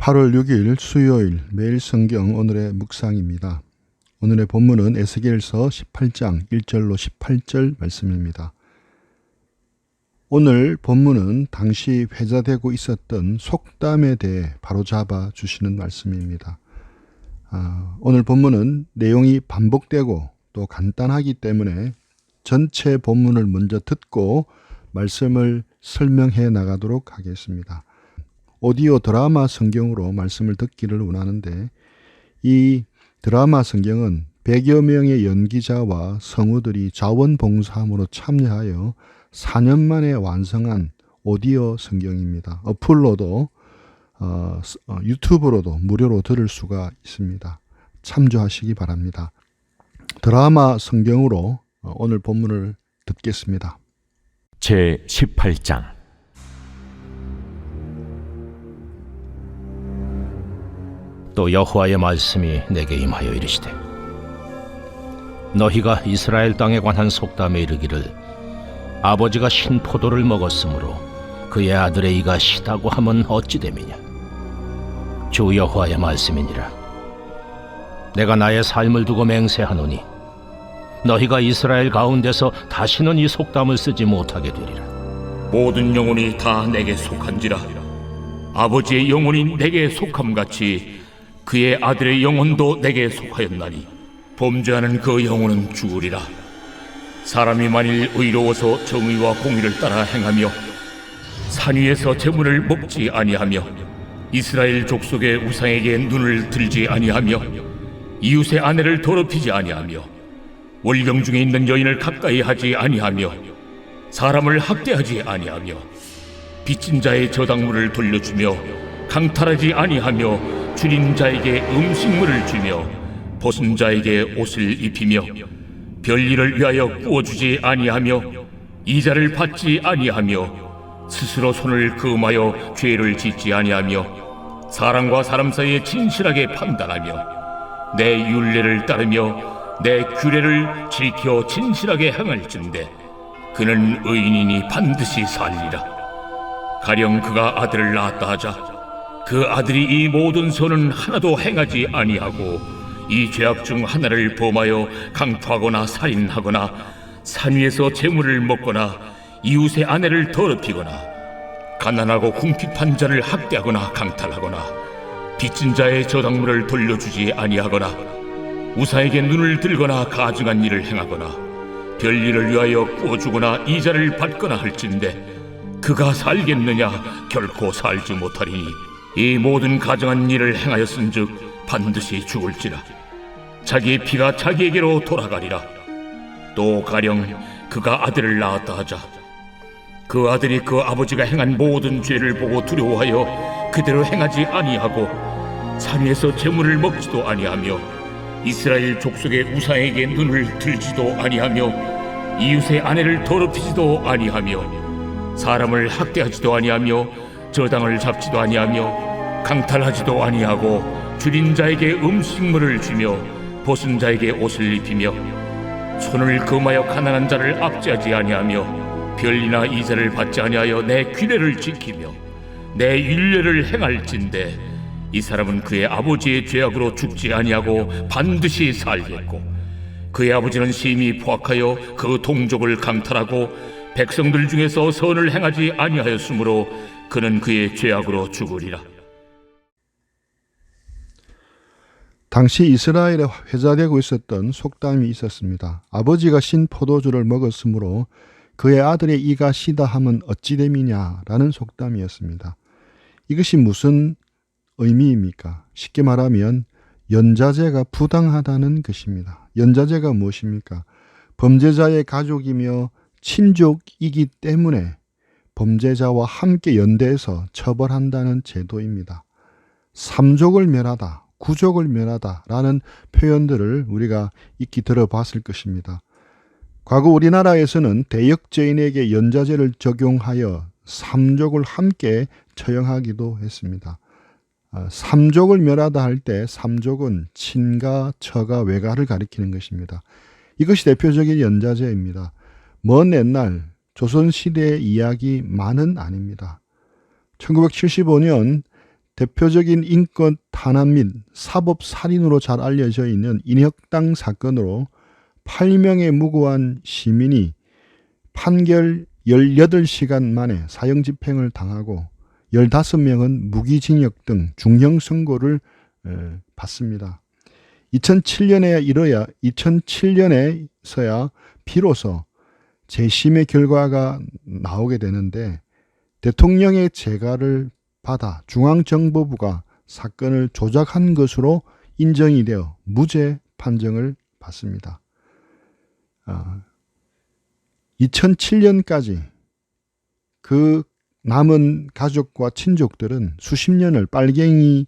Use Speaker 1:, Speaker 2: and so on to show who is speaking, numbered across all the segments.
Speaker 1: 8월 6일 수요일 매일 성경 오늘의 묵상입니다. 오늘의 본문은 에스겔서 18장 1절로 18절 말씀입니다. 오늘 본문은 당시 회자되고 있었던 속담에 대해 바로잡아 주시는 말씀입니다. 오늘 본문은 내용이 반복되고 또 간단하기 때문에 전체 본문을 먼저 듣고 말씀을 설명해 나가도록 하겠습니다. 오디오 드라마 성경으로 말씀을 듣기를 원하는데, 이 드라마 성경은 100여 명의 연기자와 성우들이 자원봉사함으로 참여하여 4년 만에 완성한 오디오 성경입니다. 어플로도 유튜브로도 무료로 들을 수가 있습니다. 참조하시기 바랍니다. 드라마 성경으로 오늘 본문을 듣겠습니다.
Speaker 2: 제 18장. 또 여호와의 말씀이 내게 임하여 이르시되, 너희가 이스라엘 땅에 관한 속담에 이르기를, 아버지가 신 포도를 먹었으므로 그의 아들의 이가 시다고 하면 어찌 됨이냐. 주 여호와의 말씀이니라. 내가 나의 삶을 두고 맹세하노니 너희가 이스라엘 가운데서 다시는 이 속담을 쓰지 못하게 되리라.
Speaker 3: 모든 영혼이 다 내게 속한지라. 아버지의 영혼이 내게 속함같이 그의 아들의 영혼도 내게 속하였나니 범죄하는 그 영혼은 죽으리라. 사람이 만일 의로워서 정의와 공의를 따라 행하며 산 위에서 재물을 먹지 아니하며 이스라엘 족속의 우상에게 눈을 들지 아니하며 이웃의 아내를 더럽히지 아니하며 월경 중에 있는 여인을 가까이 하지 아니하며 사람을 학대하지 아니하며 빚진 자의 저당물을 돌려주며 강탈하지 아니하며 줄인 자에게 음식물을 주며 벗은 자에게 옷을 입히며 별일을 위하여 구워주지 아니하며 이자를 받지 아니하며 스스로 손을 금하여 죄를 짓지 아니하며 사람과 사람 사이에 진실하게 판단하며 내 율례를 따르며 내 규례를 지켜 진실하게 행할진대 그는 의인이니 반드시 살리라. 가령 그가 아들을 낳았다 하자. 그 아들이 이 모든 선은 하나도 행하지 아니하고 이 죄악 중 하나를 범하여 강포하거나 살인하거나 산 위에서 재물을 먹거나 이웃의 아내를 더럽히거나 가난하고 궁핍한 자를 학대하거나 강탈하거나 빚진 자의 저당물을 돌려주지 아니하거나 우사에게 눈을 들거나 가증한 일을 행하거나 별일을 위하여 구워주거나 이자를 받거나 할진대 그가 살겠느냐? 결코 살지 못하리니 이 모든 가증한 일을 행하였은즉 반드시 죽을지라. 자기의 피가 자기에게로 돌아가리라. 또 가령 그가 아들을 낳았다 하자. 그 아들이 그 아버지가 행한 모든 죄를 보고 두려워하여 그대로 행하지 아니하고 산 위에서 재물을 먹지도 아니하며 이스라엘 족속의 우상에게 눈을 들지도 아니하며 이웃의 아내를 더럽히지도 아니하며 사람을 학대하지도 아니하며 저당을 잡지도 아니하며 강탈하지도 아니하고 줄인 자에게 음식물을 주며 벗은 자에게 옷을 입히며 손을 금하여 가난한 자를 압제하지 아니하며 별이나 이자를 받지 아니하여 내 규례를 지키며 내 율례를 행할진대 이 사람은 그의 아버지의 죄악으로 죽지 아니하고 반드시 살겠고 그의 아버지는 심히 포악하여 그 동족을 강탈하고 백성들 중에서 선을 행하지 아니하였으므로 그는 그의 죄악으로 죽으리라.
Speaker 1: 당시 이스라엘에 회자되고 있었던 속담이 있었습니다. 아버지가 신 포도주를 먹었으므로 그의 아들의 이가 시다 하면 어찌 됨이냐 라는 속담이었습니다. 이것이 무슨 의미입니까? 쉽게 말하면 연자제가 부당하다는 것입니다. 연자제가 무엇입니까? 범죄자의 가족이며 친족이기 때문에 범죄자와 함께 연대해서 처벌한다는 제도입니다. 삼족을 멸하다, 구족을 멸하다 라는 표현들을 우리가 익히 들어봤을 것입니다. 과거 우리나라에서는 대역죄인에게 연자제를 적용하여 삼족을 함께 처형하기도 했습니다. 삼족을 멸하다 할 때 삼족은 친가, 처가, 외가를 가리키는 것입니다. 이것이 대표적인 연자제입니다. 먼 옛날 조선시대의 이야기만은 아닙니다. 1975년 대표적인 인권 탄압 및 사법 살인으로 잘 알려져 있는 인혁당 사건으로 8명의 무고한 시민이 판결 18시간 만에 사형 집행을 당하고 15명은 무기징역 등 중형 선고를 받습니다. 2007년에서야 비로소 재심의 결과가 나오게 되는데 대통령의 재가를 받아 중앙정보부가 사건을 조작한 것으로 인정이 되어 무죄 판정을 받습니다. 2007년까지 그 남은 가족과 친족들은 수십 년을 빨갱이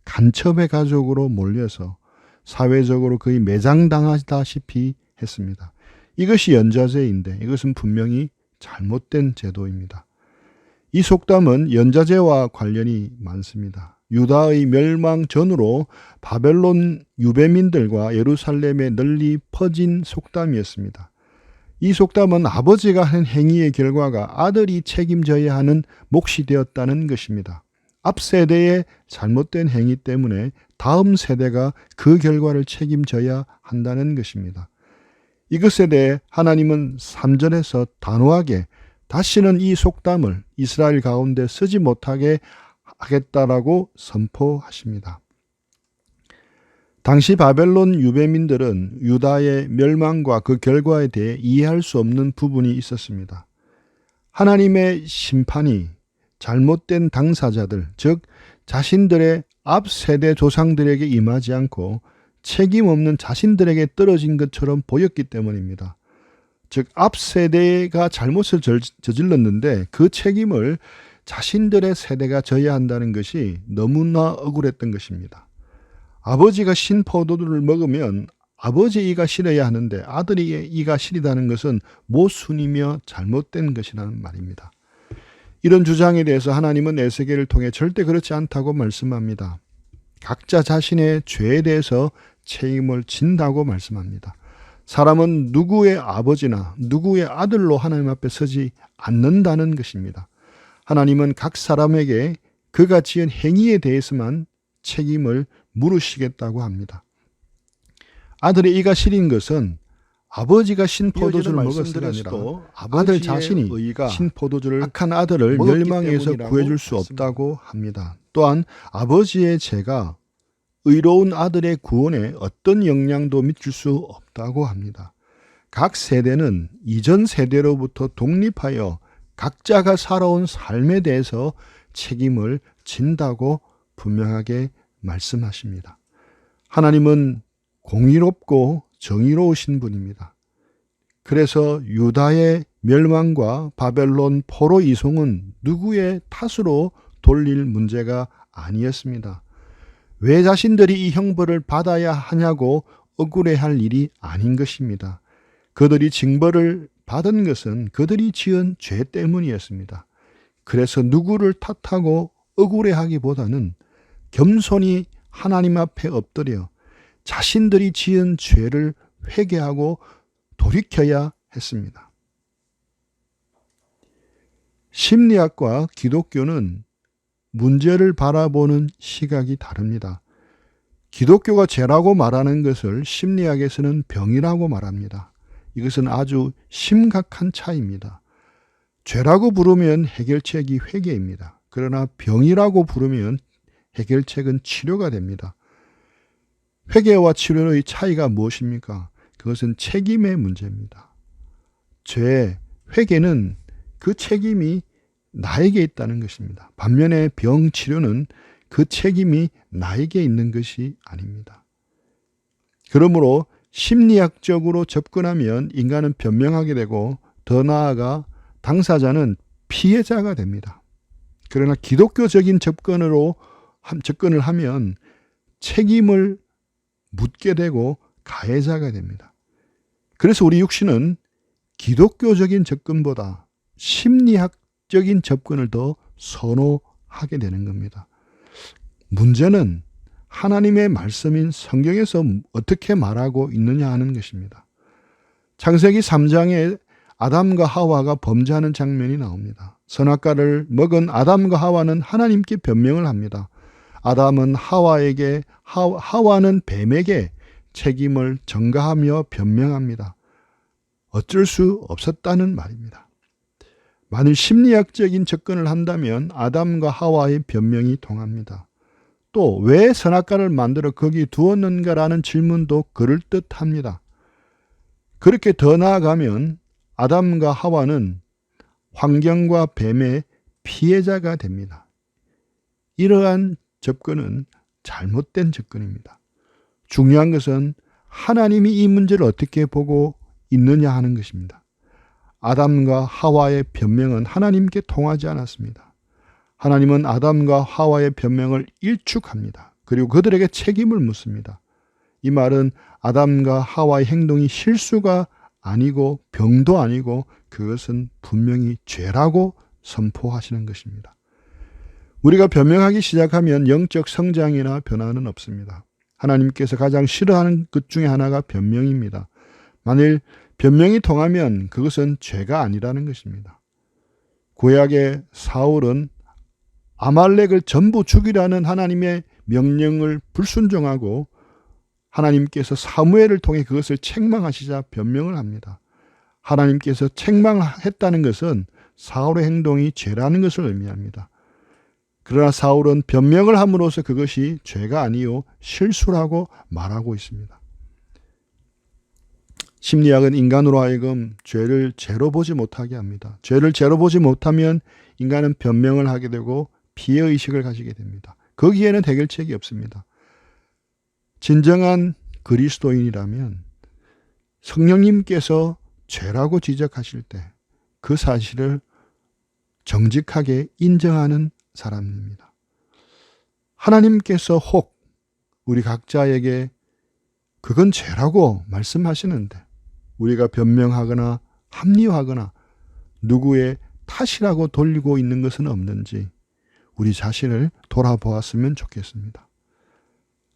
Speaker 1: 간첩의 가족으로 몰려서 사회적으로 거의 매장당하다시피 했습니다. 이것이 연좌제인데 이것은 분명히 잘못된 제도입니다. 이 속담은 연좌제와 관련이 많습니다. 유다의 멸망 전후로 바벨론 유배민들과 예루살렘에 널리 퍼진 속담이었습니다. 이 속담은 아버지가 한 행위의 결과가 아들이 책임져야 하는 몫이 되었다는 것입니다. 앞 세대의 잘못된 행위 때문에 다음 세대가 그 결과를 책임져야 한다는 것입니다. 이것에 대해 하나님은 3절에서 단호하게 다시는 이 속담을 이스라엘 가운데 쓰지 못하게 하겠다라고 선포하십니다. 당시 바벨론 유배민들은 유다의 멸망과 그 결과에 대해 이해할 수 없는 부분이 있었습니다. 하나님의 심판이 잘못된 당사자들, 즉 자신들의 앞 세대 조상들에게 임하지 않고 책임 없는 자신들에게 떨어진 것처럼 보였기 때문입니다. 즉 앞 세대가 잘못을 저질렀는데 그 책임을 자신들의 세대가 져야 한다는 것이 너무나 억울했던 것입니다. 아버지가 신 포도주를 먹으면 아버지의 이가 실어야 하는데 아들의 이가 시리다는 것은 모순이며 잘못된 것이라는 말입니다. 이런 주장에 대해서 하나님은 에스겔을 통해 절대 그렇지 않다고 말씀합니다. 각자 자신의 죄에 대해서 책임을 진다고 말씀합니다. 사람은 누구의 아버지나 누구의 아들로 하나님 앞에 서지 않는다는 것입니다. 하나님은 각 사람에게 그가 지은 행위에 대해서만 책임을 물으시겠다고 합니다. 아들의 이가 시린 것은 아버지가 신포도주를 먹었을 아니라 아들 자신이 신포도주를 악한 아들을 멸망에서 구해줄 수 없다고 합니다. 또한 아버지의 죄가 의로운 아들의 구원에 어떤 영향도 미칠 수 없다고 합니다. 각 세대는 이전 세대로부터 독립하여 각자가 살아온 삶에 대해서 책임을 진다고 분명하게 말씀하십니다. 하나님은 공의롭고 정의로우신 분입니다. 그래서 유다의 멸망과 바벨론 포로 이송은 누구의 탓으로 돌릴 문제가 아니었습니다. 왜 자신들이 이 형벌을 받아야 하냐고 억울해할 일이 아닌 것입니다. 그들이 징벌을 받은 것은 그들이 지은 죄 때문이었습니다. 그래서 누구를 탓하고 억울해하기보다는 겸손히 하나님 앞에 엎드려 자신들이 지은 죄를 회개하고 돌이켜야 했습니다. 심리학과 기독교는 문제를 바라보는 시각이 다릅니다. 기독교가 죄라고 말하는 것을 심리학에서는 병이라고 말합니다. 이것은 아주 심각한 차이입니다. 죄라고 부르면 해결책이 회개입니다. 그러나 병이라고 부르면 해결책은 치료가 됩니다. 회개와 치료의 차이가 무엇입니까? 그것은 책임의 문제입니다. 회개는 그 책임이 나에게 있다는 것입니다. 반면에 병 치료는 그 책임이 나에게 있는 것이 아닙니다. 그러므로 심리학적으로 접근하면 인간은 변명하게 되고 더 나아가 당사자는 피해자가 됩니다. 그러나 기독교적인 접근을 하면 책임을 묻게 되고 가해자가 됩니다. 그래서 우리 육신은 기독교적인 접근보다 심리학적인 접근을 더 선호하게 되는 겁니다. 문제는 하나님의 말씀인 성경에서 어떻게 말하고 있느냐 하는 것입니다. 창세기 3장에 아담과 하와가 범죄하는 장면이 나옵니다. 선악과를 먹은 아담과 하와는 하나님께 변명을 합니다. 아담은 하와는 뱀에게 책임을 전가하며 변명합니다. 어쩔 수 없었다는 말입니다. 만일 심리학적인 접근을 한다면 아담과 하와의 변명이 통합니다. 또 왜 선악과를 만들어 거기 두었는가라는 질문도 그럴듯합니다. 그렇게 더 나아가면 아담과 하와는 환경과 뱀의 피해자가 됩니다. 이러한 접근은 잘못된 접근입니다. 중요한 것은 하나님이 이 문제를 어떻게 보고 있느냐 하는 것입니다. 아담과 하와의 변명은 하나님께 통하지 않았습니다. 하나님은 아담과 하와의 변명을 일축합니다. 그리고 그들에게 책임을 묻습니다. 이 말은 아담과 하와의 행동이 실수가 아니고 병도 아니고 그것은 분명히 죄라고 선포하시는 것입니다. 우리가 변명하기 시작하면 영적 성장이나 변화는 없습니다. 하나님께서 가장 싫어하는 것 중에 하나가 변명입니다. 만일 변명이 통하면 그것은 죄가 아니라는 것입니다. 구약의 사울은 아말렉을 전부 죽이라는 하나님의 명령을 불순종하고 하나님께서 사무엘을 통해 그것을 책망하시자 변명을 합니다. 하나님께서 책망했다는 것은 사울의 행동이 죄라는 것을 의미합니다. 그러나 사울은 변명을 함으로써 그것이 죄가 아니요 실수라고 말하고 있습니다. 심리학은 인간으로 하여금 죄를 죄로 보지 못하게 합니다. 죄를 죄로 보지 못하면 인간은 변명을 하게 되고 피해의식을 가지게 됩니다. 거기에는 해결책이 없습니다. 진정한 그리스도인이라면 성령님께서 죄라고 지적하실 때 그 사실을 정직하게 인정하는 사람입니다. 하나님께서 혹 우리 각자에게 그건 죄라고 말씀하시는데 우리가 변명하거나 합리화하거나 누구의 탓이라고 돌리고 있는 것은 없는지 우리 자신을 돌아보았으면 좋겠습니다.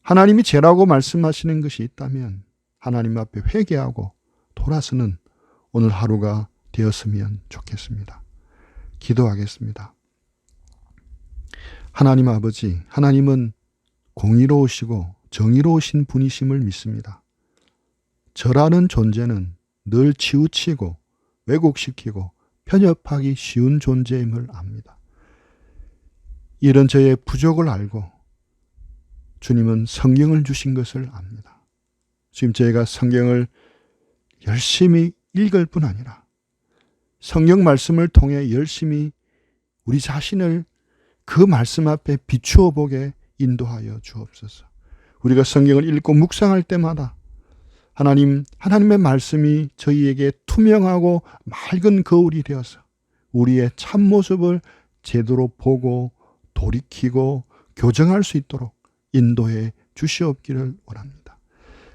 Speaker 1: 하나님이 죄라고 말씀하시는 것이 있다면 하나님 앞에 회개하고 돌아서는 오늘 하루가 되었으면 좋겠습니다. 기도하겠습니다. 하나님 아버지, 하나님은 공의로우시고 정의로우신 분이심을 믿습니다. 저라는 존재는 늘 치우치고 왜곡시키고 편협하기 쉬운 존재임을 압니다. 이런 저의 부족을 알고 주님은 성경을 주신 것을 압니다. 지금 저희가 성경을 열심히 읽을 뿐 아니라 성경 말씀을 통해 열심히 우리 자신을 그 말씀 앞에 비추어 보게 인도하여 주옵소서. 우리가 성경을 읽고 묵상할 때마다 하나님의 말씀이 저희에게 투명하고 맑은 거울이 되어서 우리의 참모습을 제대로 보고 돌이키고 교정할 수 있도록 인도해 주시옵기를 원합니다.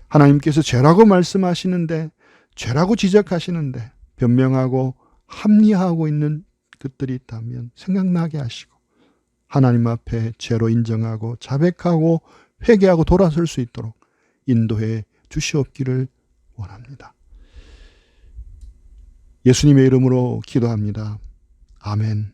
Speaker 1: 하나님께서 죄라고 말씀하시는데 죄라고 지적하시는데 변명하고 합리화하고 있는 것들이 있다면 생각나게 하시고 하나님 앞에 죄로 인정하고 자백하고 회개하고 돌아설 수 있도록 인도해 주시옵기를 원합니다. 예수님의 이름으로 기도합니다. 아멘.